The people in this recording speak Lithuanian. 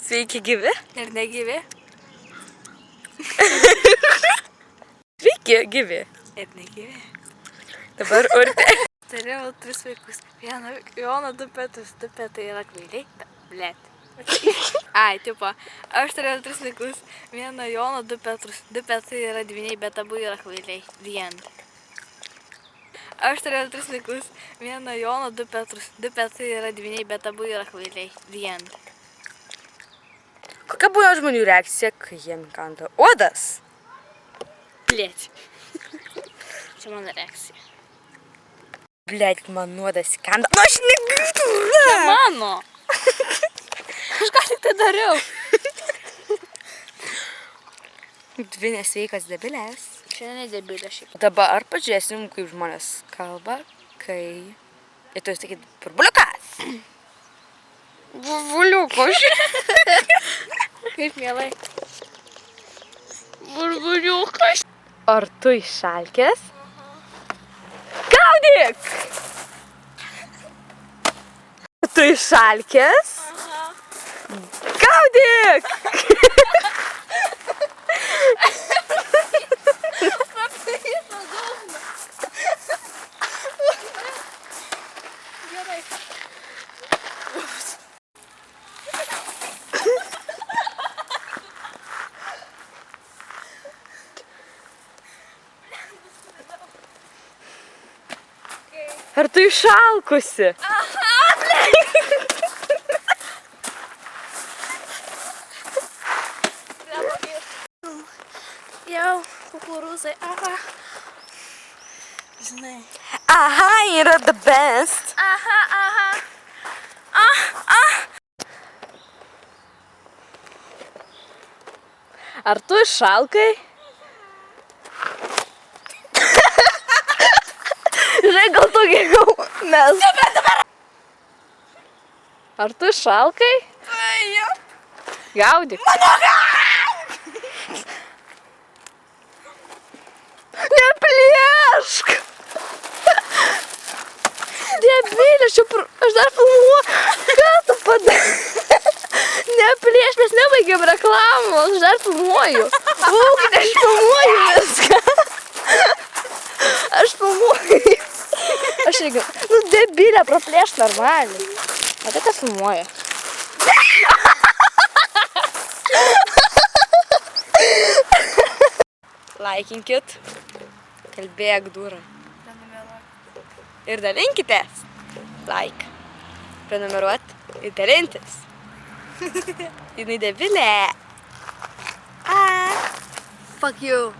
Sveiki gyvi. Ir negyvi. Sveiki gyvi. Ir negyvi. Dabar Urtė. Turėjau 3 vaikus. Vieną Joną, 2 Petrus. 2 Petrai yra kvailiai. Blet. Ai, tipo. Aš turėjau 3 vaikus. Vieną Joną, 2 Petrus. 2 Petrai yra dvyniai, bet abu yra kvailiai. Vien. Aš turėjau 3 vaikus. Vieną Joną, 2 Petrus. 2 Petrai yra dvyniai, bet abu yra kvailiai. Vien. Kokia buvo žmonių reakcija, kai jiem kanda uodas? Blet. Čia mano reakcija. Blet, man uodas kanda. Nu, aš negaliu. Čia mano. Aš ką tik tai dariau. Dvi nesveikas debilės. Šiandien nedebilė šiaip. Dabar pažiūrėsim, kaip žmonės kalba, kai... Ir tu sakyt, burbuliukas. Burbuliukas. Kaip mielai. Burbuliukas. Ar tu išalkęs? Gaudyk! Ar tu išalkęs? Gaudyk! Gerai. Ar tu išalkusi? Jau, kukurūzai, aha. Žinai. Aha, yra the best. Aha, aha. Ar tu išalkai? Žinai, gal tu geriau mes. Ar tu išalkai? Gaudyk. Neplėšk! Debilė, aš dar filmuoju. Ką tu padarė? Neplėšk, mes nebaigėm reklamos, aš dar filmuoju. Būkite, aš filmuoju viską. Aš filmuoju. Aš irgi, nu debilė, praplėšk normaliai. Matai, kas filmuoja? Laikinkit. Kalbėk, dūra. Ir dalinkitės. Like. Prenumeruot ir dalintis. Jinai debilė. Fuck you.